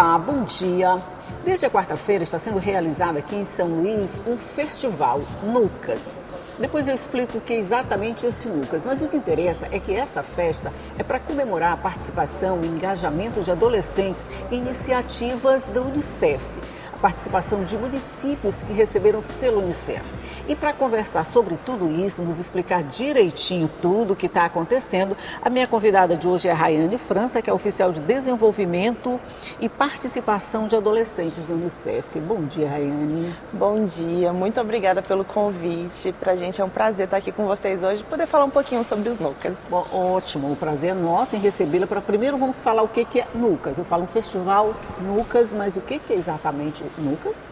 Olá, bom dia. Desde a quarta-feira está sendo realizado aqui em São Luís um festival NUCAS. Depois eu explico o que é exatamente esse NUCAS, mas o que interessa é que essa festa é para comemorar a participação e engajamento de adolescentes em iniciativas da Unicef, a participação de municípios que receberam selo Unicef. E para conversar sobre tudo isso, nos explicar direitinho tudo o que está acontecendo, a minha convidada de hoje é a Rayane França, que é oficial de desenvolvimento e participação de adolescentes do Unicef. Bom dia, Rayane. Bom dia, muito obrigada pelo convite. Para a gente é um prazer estar aqui com vocês hoje e poder falar um pouquinho sobre os NUCAS. Bom, ótimo, o prazer é nosso em recebê-la. Primeiro vamos falar o que é NUCAS. Eu falo um festival NUCAS, mas o que é exatamente NUCAS?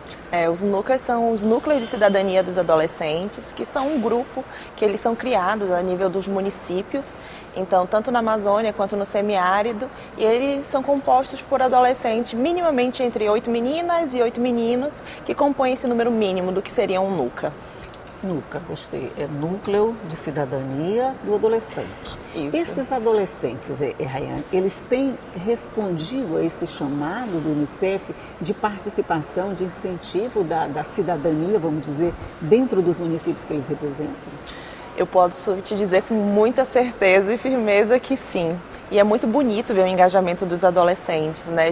Os NUCAS são os Núcleos de Cidadania dos Adolescentes, que são um grupo que eles são criados a nível dos municípios, então tanto na Amazônia quanto no semiárido, e eles são compostos por adolescentes minimamente entre 8 meninas e 8 meninos, que compõem esse número mínimo do que seria um NUCA. NUCA, gostei. É Núcleo de Cidadania do Adolescente. Isso. Esses adolescentes, Rayane, eles têm respondido a esse chamado do Unicef de participação, de incentivo da cidadania, vamos dizer, dentro dos municípios que eles representam? Eu posso te dizer com muita certeza e firmeza que sim. E é muito bonito ver o engajamento dos adolescentes, né?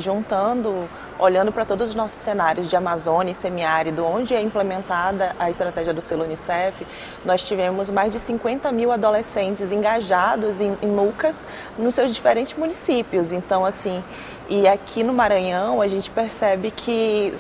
Olhando para todos os nossos cenários de Amazônia e semiárido, onde é implementada a estratégia do selo Unicef, nós tivemos mais de 50 mil adolescentes engajados em NUCAS nos seus diferentes municípios. Então, assim, e aqui no Maranhão a gente percebe que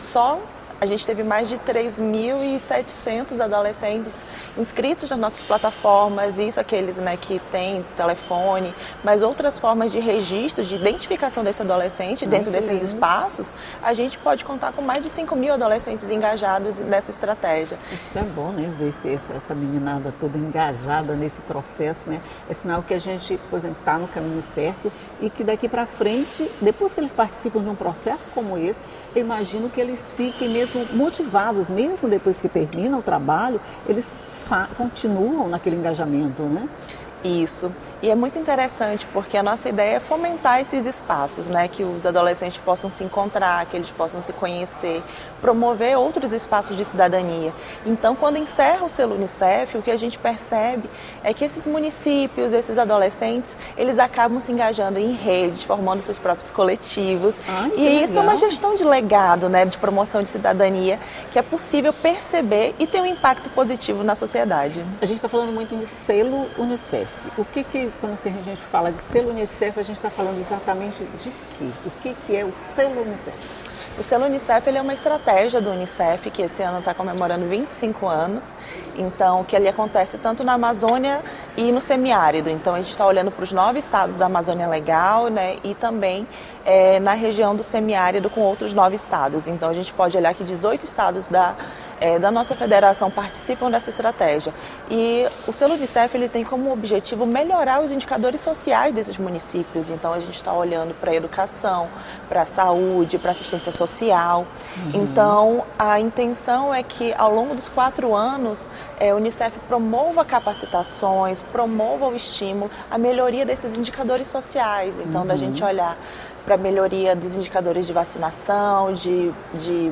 a gente teve mais de 3.700 adolescentes inscritos nas nossas plataformas, isso aqueles, né, que têm telefone, mas outras formas de registro, de identificação desse adolescente dentro desses espaços, a gente pode contar com mais de 5 mil adolescentes engajados nessa estratégia. Isso é bom, né, ver essa meninada toda engajada nesse processo, né? É sinal que a gente, por exemplo, está no caminho certo e que daqui para frente, depois que eles participam de um processo como esse, eu imagino que eles fiquem mesmo motivados, mesmo depois que terminam o trabalho, eles continuam naquele engajamento, né? Isso. E é muito interessante porque a nossa ideia é fomentar esses espaços, né? Que os adolescentes possam se encontrar, que eles possam se conhecer, promover outros espaços de cidadania. Então, quando encerra o selo Unicef, o que a gente percebe é que esses municípios, esses adolescentes, eles acabam se engajando em redes, formando seus próprios coletivos. E isso é uma gestão de legado, né? De promoção de cidadania, que é possível perceber e ter um impacto positivo na sociedade. A gente está falando muito de selo Unicef. O que quando a gente fala de selo Unicef, a gente está falando exatamente de quê? O que é o selo Unicef? O selo Unicef ele é uma estratégia do Unicef, que esse ano está comemorando 25 anos, então que ele acontece tanto na Amazônia e no semiárido. Então a gente está olhando para os 9 estados da Amazônia Legal, né, e também na região do semiárido com outros 9 estados. Então a gente pode olhar que 18 estados da nossa federação participam dessa estratégia. E o selo Unicef ele tem como objetivo melhorar os indicadores sociais desses municípios. Então a gente está olhando para a educação, para a saúde, para a assistência social. Então a intenção é que ao longo dos 4 anos o Unicef promova capacitações, promova o estímulo, a melhoria desses indicadores sociais. Então da gente olhar para a melhoria dos indicadores de vacinação, de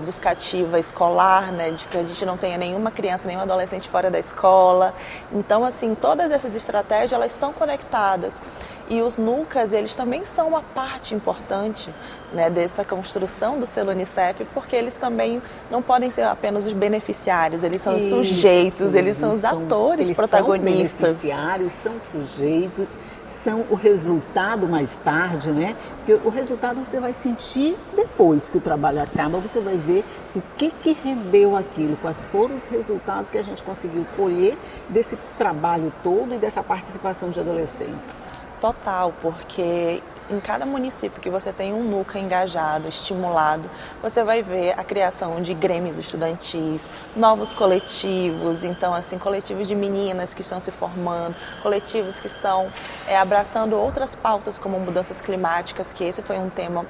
busca ativa escolar, né, de que a gente não tenha nenhuma criança, nenhum adolescente fora da escola. Então, assim, todas essas estratégias, elas estão conectadas. E os NUCAS, eles também são uma parte importante, né, dessa construção do selo Unicef, porque eles também não podem ser apenas os beneficiários, eles são os sujeitos, eles são os atores protagonistas. São beneficiários, são sujeitos, são o resultado mais tarde, né? Porque o resultado você vai sentir depois que o trabalho acaba, você vai ver o que rendeu aquilo, quais foram os resultados que a gente conseguiu colher desse trabalho todo e dessa participação de adolescentes. Total, porque em cada município que você tem um NUCA engajado, estimulado, você vai ver a criação de grêmios estudantis, novos coletivos, então assim, coletivos de meninas que estão se formando, coletivos que estão abraçando outras pautas como mudanças climáticas, que esse foi um tema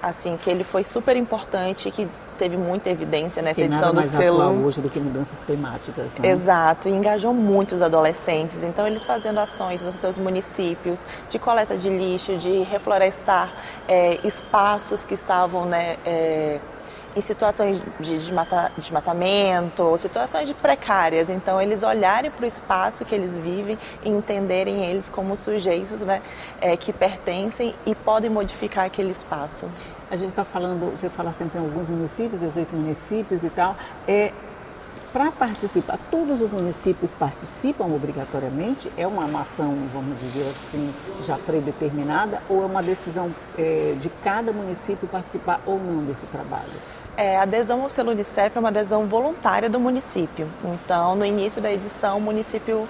assim, que ele foi super importante, que teve muita evidência nessa Tem edição nada do mais atual selo. hoje do que mudanças climáticas, né? Exato, e engajou muito os adolescentes. Então, eles fazendo ações nos seus municípios de coleta de lixo, de reflorestar espaços que estavam, né, em situações de desmatamento, ou situações de precárias. Então, eles olharem para o espaço que eles vivem e entenderem eles como sujeitos, né, que pertencem e podem modificar aquele espaço. A gente está falando, você fala sempre em alguns municípios, 18 municípios e tal. Para participar, todos os municípios participam obrigatoriamente? É uma ação, vamos dizer assim, já predeterminada, ou é uma decisão de cada município participar ou não desse trabalho? A adesão ao selo Unicef é uma adesão voluntária do município. Então, no início da edição, o município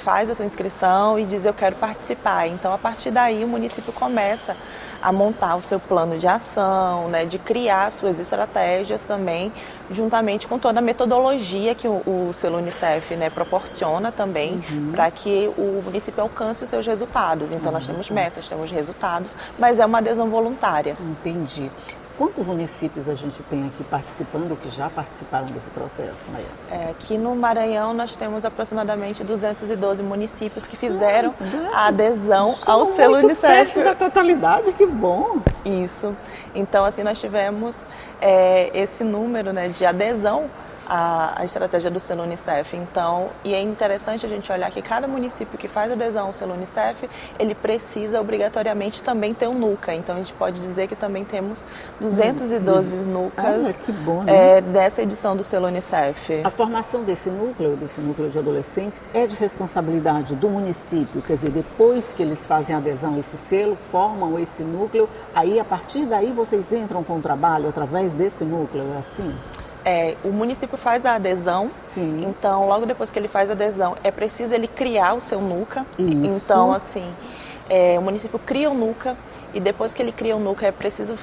faz a sua inscrição e diz: eu quero participar. Então, a partir daí, o município começa a montar o seu plano de ação, né, de criar suas estratégias também, juntamente com toda a metodologia que o selo Unicef, né, proporciona também, para que o município alcance os seus resultados. Então, nós temos metas, temos resultados, mas é uma adesão voluntária. Entendi. Quantos municípios a gente tem aqui participando, que já participaram desse processo, Maia? Aqui no Maranhão nós temos aproximadamente 212 municípios que fizeram a adesão ao selo Unicef. Perto da totalidade, que bom! Isso. Então, assim, nós tivemos esse número, né, de adesão a estratégia do selo Unicef. Então, e é interessante a gente olhar que cada município que faz adesão ao selo Unicef, ele precisa obrigatoriamente também ter um NUCA. Então, a gente pode dizer que também temos 212 NUCAs. Olha, que bom, né? Dessa edição do selo Unicef. A formação desse núcleo de adolescentes, é de responsabilidade do município, quer dizer, depois que eles fazem adesão a esse selo, formam esse núcleo, aí a partir daí vocês entram com o trabalho através desse núcleo, é assim? O município faz a adesão. Sim. Então, logo depois que ele faz a adesão, é preciso ele criar o seu NUCA. Isso. Então, assim, o município cria o NUCA e depois que ele cria o NUCA, é preciso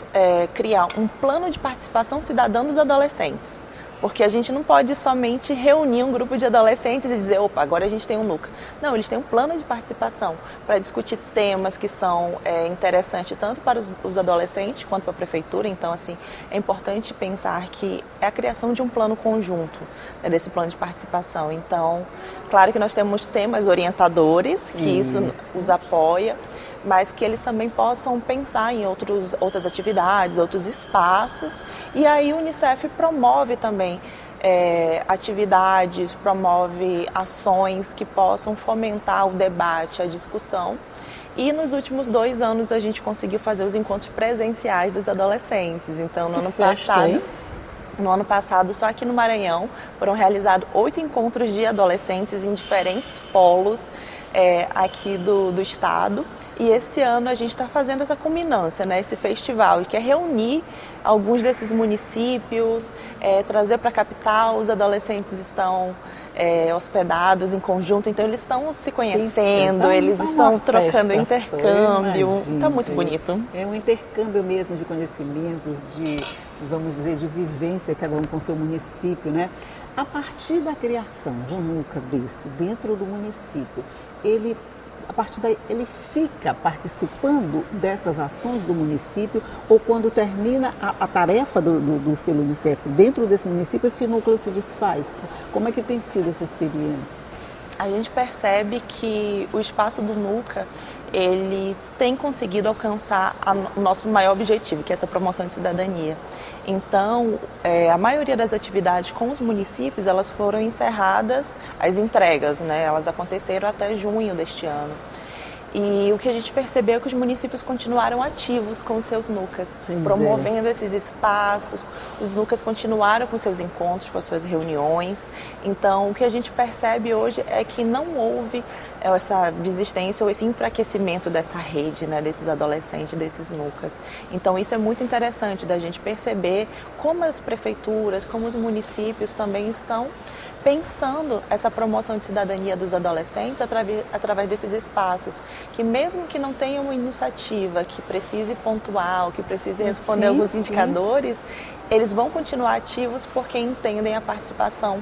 criar um plano de participação cidadã dos adolescentes. Porque a gente não pode somente reunir um grupo de adolescentes e dizer: opa, agora a gente tem um NUCA. Não, eles têm um plano de participação para discutir temas que são interessantes tanto para os adolescentes quanto para a prefeitura. Então, assim, é importante pensar que é a criação de um plano conjunto, né, desse plano de participação. Então, claro que nós temos temas orientadores, que isso os apoia, mas que eles também possam pensar em outras atividades, outros espaços. E aí o Unicef promove também atividades, promove ações que possam fomentar o debate, a discussão. E nos últimos 2 anos a gente conseguiu fazer os encontros presenciais dos adolescentes. Então, no ano passado, só aqui no Maranhão, foram realizados 8 encontros de adolescentes em diferentes polos aqui do estado. E esse ano a gente está fazendo essa culminância, né, esse festival, que é reunir alguns desses municípios, trazer para a capital. Os adolescentes estão hospedados em conjunto, então eles estão se conhecendo, eles estão trocando intercâmbio. Está muito bonito. É um intercâmbio mesmo de conhecimentos, vamos dizer, de vivência, cada um com seu município, né? A partir da criação de um NUCA desse dentro do município, a partir daí ele fica participando dessas ações do município, ou quando termina a tarefa do selo Unicef dentro desse município, esse núcleo se desfaz? Como é que tem sido essa experiência? A gente percebe que o espaço do NUCA, ele tem conseguido alcançar o nosso maior objetivo, que é essa promoção de cidadania. Então, a maioria das atividades com os municípios, elas foram encerradas, as entregas, né, elas aconteceram até junho deste ano. E o que a gente percebeu é que os municípios continuaram ativos com os seus NUCAs, promovendo esses espaços. Os NUCAs continuaram com seus encontros, com as suas reuniões. Então, o que a gente percebe hoje é que não houve essa desistência ou esse enfraquecimento dessa rede, né, desses adolescentes, desses NUCAs. Então, isso é muito interessante da gente perceber como as prefeituras, como os municípios também estão pensando essa promoção de cidadania dos adolescentes através desses espaços, que mesmo que não tenham uma iniciativa que precise pontuar, ou que precise responder alguns indicadores, eles vão continuar ativos porque entendem a participação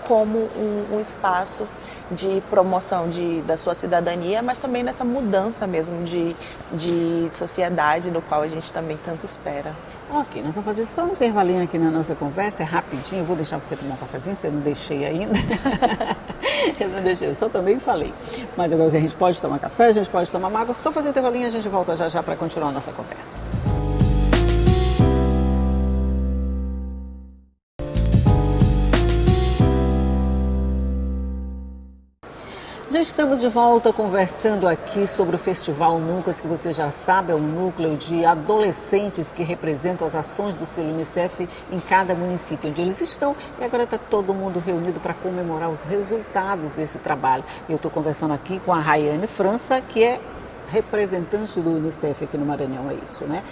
como um espaço de promoção da sua cidadania, mas também nessa mudança mesmo de sociedade do qual a gente também tanto espera. Ok, nós vamos fazer só um intervalinho aqui na nossa conversa, é rapidinho, eu vou deixar você tomar um cafezinho, você não deixei ainda. Eu não deixei, eu só também falei. Mas agora a gente pode tomar café, a gente pode tomar água, só fazer um intervalinho e a gente volta já já para continuar a nossa conversa. Já estamos de volta conversando aqui sobre o Festival Nucas, que você já sabe, é um núcleo de adolescentes que representam as ações do selo Unicef em cada município onde eles estão. E agora está todo mundo reunido para comemorar os resultados desse trabalho. Eu estou conversando aqui com a Rayane França, que é representante do Unicef aqui no Maranhão, é isso, né?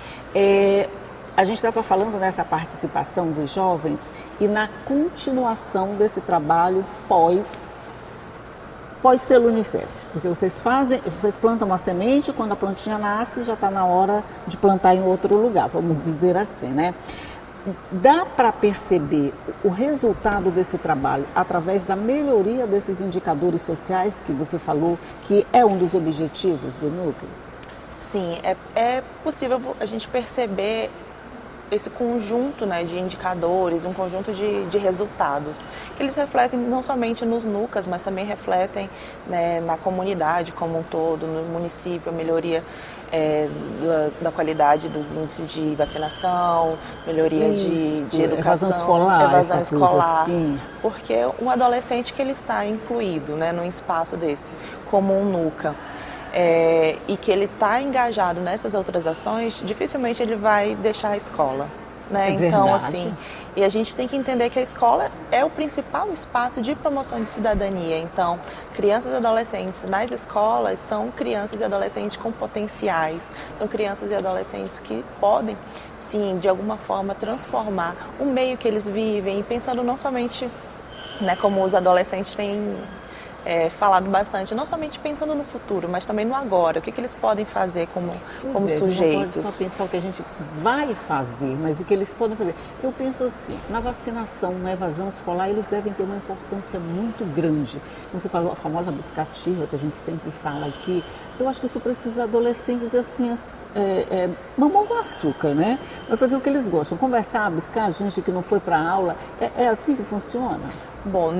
A gente estava falando nessa participação dos jovens e na continuação desse trabalho pós-selo Unicef, porque vocês plantam uma semente, quando a plantinha nasce já está na hora de plantar em outro lugar, vamos dizer assim, né? Dá para perceber o resultado desse trabalho através da melhoria desses indicadores sociais que você falou, que é um dos objetivos do núcleo? Sim, é possível a gente perceber esse conjunto, né, de indicadores, um conjunto de resultados, que eles refletem não somente nos Nucas, mas também refletem, né, na comunidade como um todo, no município, a melhoria da qualidade dos índices de vacinação, melhoria de educação, evasão escolar, assim. Porque um adolescente que ele está incluído, né, num espaço desse, como um Nuca, e que ele está engajado nessas outras ações, dificilmente ele vai deixar a escola, né? Então, assim, e a gente tem que entender que a escola é o principal espaço de promoção de cidadania. Então, crianças e adolescentes nas escolas são crianças e adolescentes com potenciais, são crianças e adolescentes que podem, sim, de alguma forma transformar o meio que eles vivem, pensando não somente, né, como os adolescentes têm falado bastante, não somente pensando no futuro, mas também no agora, o que eles podem fazer como sujeitos. Não pode só pensar o que a gente vai fazer, mas o que eles podem fazer. Eu penso assim, na vacinação, na evasão escolar, eles devem ter uma importância muito grande. Como você falou, a famosa buscativa, que a gente sempre fala aqui, eu acho que isso precisa adolescentes assim, mamão com açúcar, né? Vai fazer o que eles gostam, conversar, buscar gente que não foi para a aula, é assim que funciona? Bom,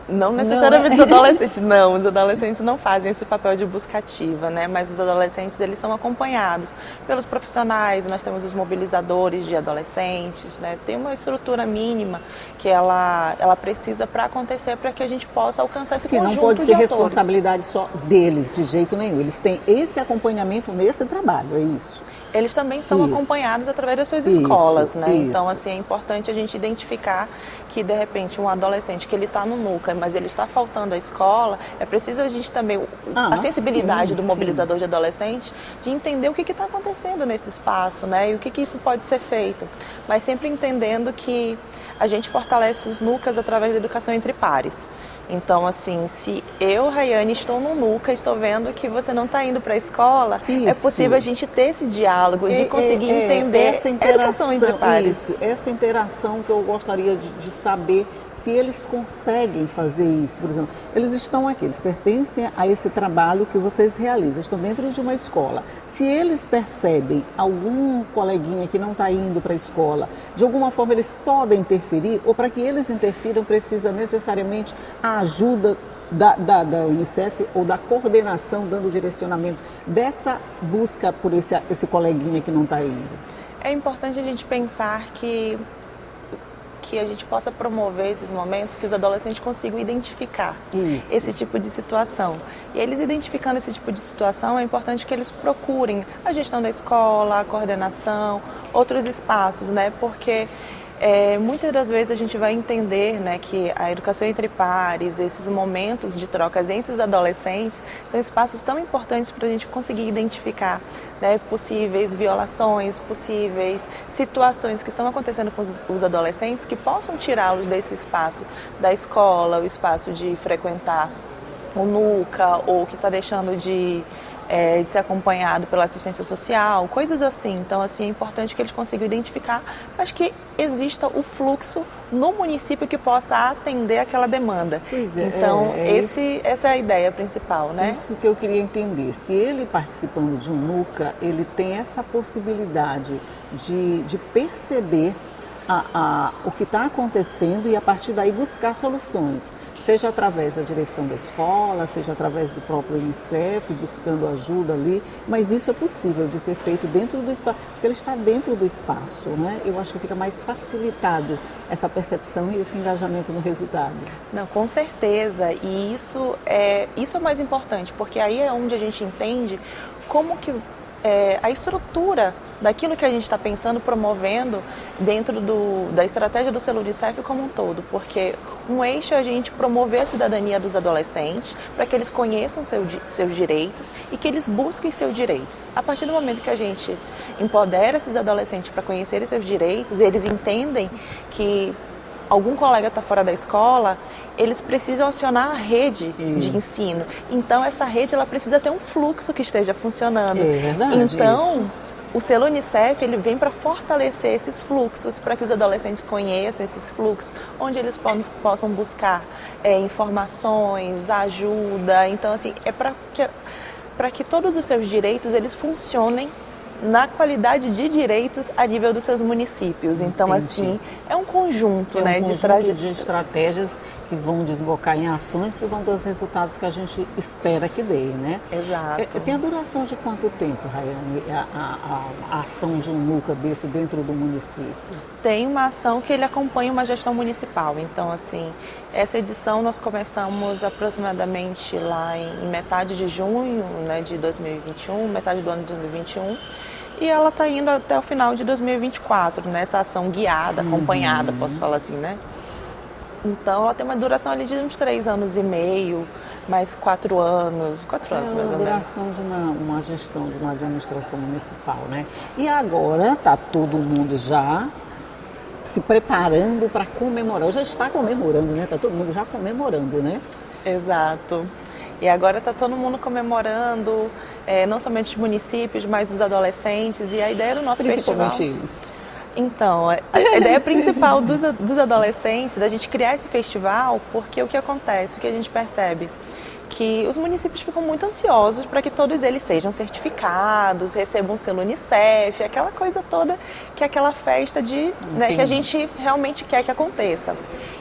não necessariamente os adolescentes não fazem esse papel de buscativa, né? Mas os adolescentes, eles são acompanhados pelos profissionais, nós temos os mobilizadores de adolescentes, né? Tem uma estrutura mínima que ela precisa para acontecer, para que a gente possa alcançar esse conjunto de atores. Não pode ser responsabilidade só deles, de jeito nenhum, eles têm esse acompanhamento nesse trabalho, é isso? Eles também são acompanhados através das suas escolas, né? Então, assim, é importante a gente identificar que, de repente, um adolescente que ele está no NUCA, mas ele está faltando à escola, é preciso a gente também, a sensibilidade do mobilizador de adolescente, de entender o que está acontecendo nesse espaço, né? E o que isso pode ser feito. Mas sempre entendendo que a gente fortalece os NUCAs através da educação entre pares. Então, assim, se eu, Rayane, estou no NUCA, estou vendo que você não está indo para a escola, é possível a gente ter esse diálogo, de conseguir entender essa interação entre pares. Isso, essa interação que eu gostaria de saber se eles conseguem fazer isso. Por exemplo, eles estão aqui, eles pertencem a esse trabalho que vocês realizam, estão dentro de uma escola. Se eles percebem algum coleguinha que não está indo para a escola, de alguma forma eles podem interferir, ou para que eles interfiram precisa necessariamente a ajuda da Unicef ou da coordenação dando direcionamento dessa busca por esse coleguinha que não está indo? É importante a gente pensar que a gente possa promover esses momentos que os adolescentes consigam identificar esse tipo de situação. E eles identificando esse tipo de situação, é importante que eles procurem a gestão da escola, a coordenação, outros espaços, né? Porque muitas das vezes a gente vai entender, né, que a educação entre pares, esses momentos de trocas entre os adolescentes, são espaços tão importantes para a gente conseguir identificar, né, possíveis violações, possíveis situações que estão acontecendo com os adolescentes que possam tirá-los desse espaço da escola, o espaço de frequentar o NUCA, ou que está deixando de de ser acompanhado pela assistência social, coisas assim. Então, assim, é importante que eles consigam identificar, mas que exista o fluxo no município que possa atender aquela demanda. Pois é, então, isso. essa é a ideia principal, né? Isso que eu queria entender. Se ele participando de um NUCA, ele tem essa possibilidade de perceber o que está acontecendo e a partir daí buscar soluções, seja através da direção da escola, seja através do próprio Unicef, buscando ajuda ali, mas isso é possível de ser feito dentro do espaço, porque ele está dentro do espaço, né? Eu acho que fica mais facilitado essa percepção e esse engajamento no resultado. Não, com certeza, e isso é o mais importante, porque aí é onde a gente entende como que a estrutura daquilo que a gente está pensando, promovendo dentro da estratégia do selo Unicef como um todo, porque um eixo é a gente promover a cidadania dos adolescentes para que eles conheçam seus direitos e que eles busquem seus direitos. A partir do momento que a gente empodera esses adolescentes para conhecerem seus direitos, eles entendem que algum colega está fora da escola, eles precisam acionar a rede de ensino. Então, essa rede ela precisa ter um fluxo que esteja funcionando. É verdade. Então, isso. O selo Unicef ele vem para fortalecer esses fluxos, para que os adolescentes conheçam esses fluxos, onde eles possam buscar informações, ajuda. Então, assim, é para que todos os seus direitos eles funcionem na qualidade de direitos a nível dos seus municípios. Então, Entendi. Assim, é um conjunto, de estratégias que vão desbocar em ações que vão dar os resultados que a gente espera que dê, né? Exato. Tem a duração de quanto tempo, Rayane, a ação de um NUCA desse dentro do município? Tem uma ação que ele acompanha uma gestão municipal. Então, assim, essa edição nós começamos aproximadamente lá em metade de junho, né, de 2021, metade do ano de 2021. E ela está indo até o final de 2024, nessa ação guiada, acompanhada, posso falar assim, né? Então, ela tem uma duração ali de uns 3 anos e meio, mais 4 anos mais ou menos. É a duração de uma gestão, de uma administração municipal, né? E agora está todo mundo já se preparando para comemorar, já está comemorando, né? Está todo mundo já comemorando, né? Exato. E agora está todo mundo comemorando, não somente os municípios, mas os adolescentes. E a ideia do nosso festival... Principalmente eles. Então, a ideia principal dos adolescentes, da gente criar esse festival, porque o que acontece, o que a gente percebe, que os municípios ficam muito ansiosos para que todos eles sejam certificados, recebam um selo Unicef, aquela coisa toda, que é aquela festa que a gente realmente quer que aconteça.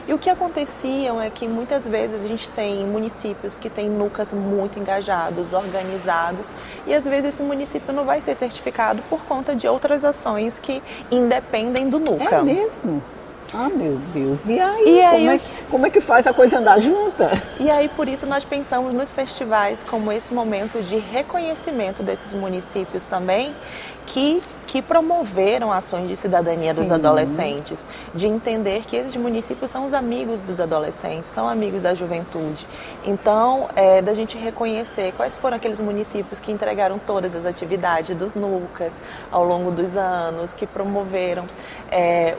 E o que acontecia é que muitas vezes a gente tem municípios que têm NUCAs muito engajados, organizados, e às vezes esse município não vai ser certificado por conta de outras ações que independem do NUCA. É mesmo? Ah, meu Deus. E aí, como é que faz a coisa andar junta? E aí, por isso, nós pensamos nos festivais como esse momento de reconhecimento desses municípios também, que promoveram ações de cidadania dos adolescentes, de entender que esses municípios são os amigos dos adolescentes, são amigos da juventude. Então, da gente reconhecer quais foram aqueles municípios que entregaram todas as atividades dos NUCAs ao longo dos anos, que promoveram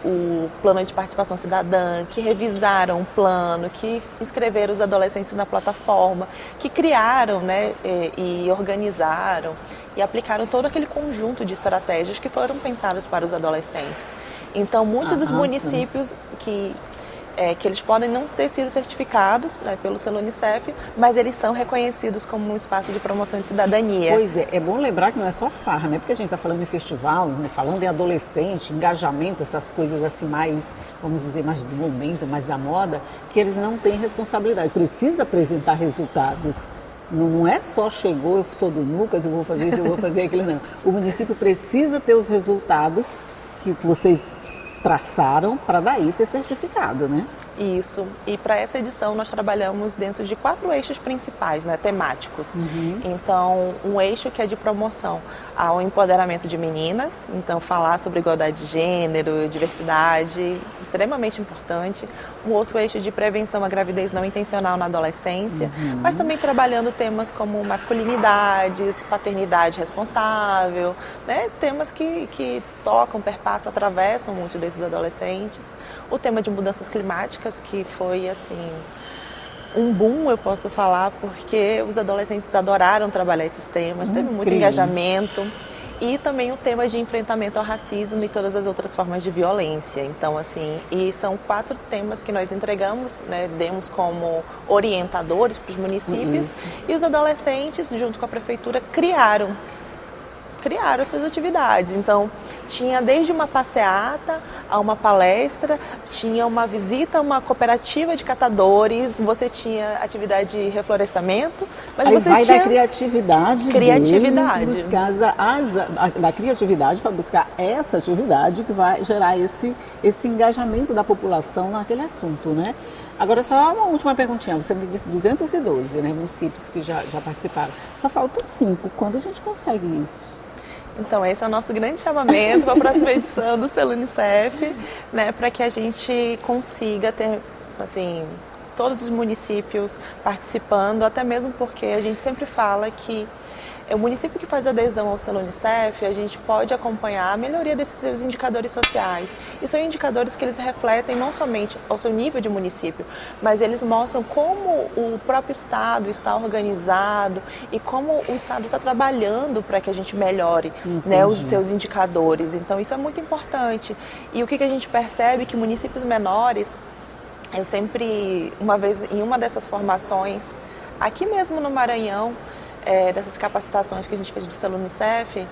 o plano de participação cidadã, que revisaram o plano, que inscreveram os adolescentes na plataforma, que criaram, e organizaram e aplicaram todo aquele conjunto de estratégias que foram pensadas para os adolescentes. Então, muitos dos municípios que eles podem não ter sido certificados pelo selo Unicef, mas eles são reconhecidos como um espaço de promoção de cidadania. Pois é bom lembrar que não é só farra, né? Porque a gente está falando em festival, falando em adolescente, engajamento, essas coisas assim mais, vamos dizer, mais do momento, mais da moda, que eles não têm responsabilidade, precisa apresentar resultados. Não é só chegou, eu sou do NUCAS, eu vou fazer isso, eu vou fazer aquilo, não. O município precisa ter os resultados que vocês traçaram para daí ser certificado, né? Isso. E para essa edição nós trabalhamos dentro de 4 eixos principais, temáticos. Então, um eixo que é de promoção ao empoderamento de meninas, então falar sobre igualdade de gênero, diversidade, extremamente importante. Um outro eixo de prevenção à gravidez não intencional na adolescência, mas também trabalhando temas como masculinidades, paternidade responsável, temas que tocam, perpassam, atravessam muito desses adolescentes. O tema de mudanças climáticas, que foi assim um boom, eu posso falar, porque os adolescentes adoraram trabalhar esses temas, teve muito engajamento. E também o tema de enfrentamento ao racismo e todas as outras formas de violência. Então, assim, e são 4 temas que nós entregamos, né, demos como orientadores para os municípios. E os adolescentes, junto com a prefeitura, criaram as suas atividades. Então, tinha desde uma passeata a uma palestra, tinha uma visita a uma cooperativa de catadores, você tinha atividade de reflorestamento, mas aí você vai tinha da criatividade deles, buscar da criatividade para buscar essa atividade que vai gerar esse engajamento da população naquele assunto, né? Agora, só uma última perguntinha. Você me disse 212, né, municípios que já participaram. Só faltam 5. Quando a gente consegue isso? Então, esse é o nosso grande chamamento para a próxima edição do Selo Unicef, né, para que a gente consiga ter, assim, todos os municípios participando, até mesmo porque a gente sempre fala que o município que faz adesão ao Selo Unicef, a gente pode acompanhar a melhoria desses seus indicadores sociais. E são indicadores que eles refletem não somente ao seu nível de município, mas eles mostram como o próprio Estado está organizado e como o Estado está trabalhando para que a gente melhore, né, os seus indicadores. Então, isso é muito importante. E o que a gente percebe que municípios menores, eu sempre, uma vez em uma dessas formações, aqui mesmo no Maranhão, dessas capacitações que a gente fez do Selo Unicef,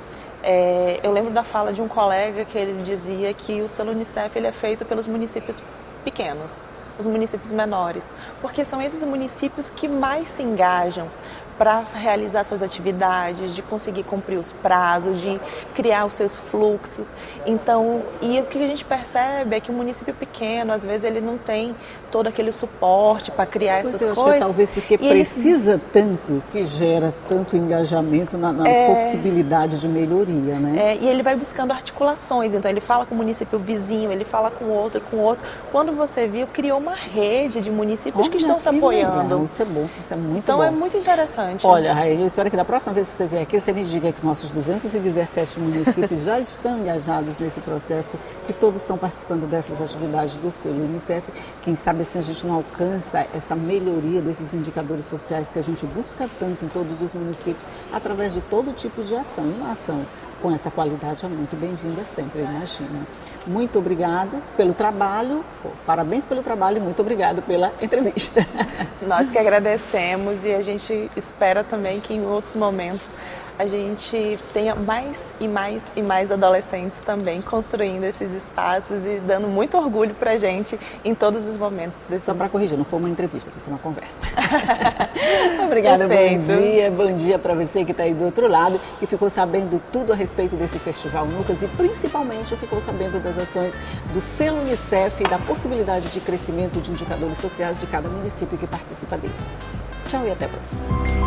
eu lembro da fala de um colega que ele dizia que o Selo Unicef ele é feito pelos municípios pequenos, os municípios menores, porque são esses municípios que mais se engajam para realizar suas atividades, de conseguir cumprir os prazos, de criar os seus fluxos. Então, e o que a gente percebe é que o município pequeno, às vezes, ele não tem todo aquele suporte para criar essas coisas. Acho que talvez porque precisa tanto que gera tanto engajamento na possibilidade de melhoria, né? E ele vai buscando articulações, então ele fala com o município vizinho, ele fala com outro. Quando você viu, criou uma rede de municípios que estão se apoiando. Legal. Isso é bom, isso é muito bom. Então é muito interessante. Olha, Raí, eu espero que da próxima vez que você vier aqui, você me diga que nossos 217 municípios já estão engajados nesse processo, que todos estão participando dessas atividades do Selo Unicef. Quem sabe assim a gente não alcança essa melhoria desses indicadores sociais que a gente busca tanto em todos os municípios, através de todo tipo de ação. Uma ação com essa qualidade é muito bem-vinda sempre, imagina. Muito obrigado pelo trabalho, parabéns pelo trabalho e muito obrigado pela entrevista. Nós que agradecemos e a gente espera também que em outros momentos a gente tenha mais e mais e mais adolescentes também construindo esses espaços e dando muito orgulho pra gente em todos os momentos. Só para corrigir, não foi uma entrevista, foi só uma conversa. Obrigada, Perfeito. Bom dia para você que está aí do outro lado, que ficou sabendo tudo a respeito desse Festival Nucas e principalmente ficou sabendo das ações do Selo Unicef e da possibilidade de crescimento de indicadores sociais de cada município que participa dele. Tchau e até a próxima.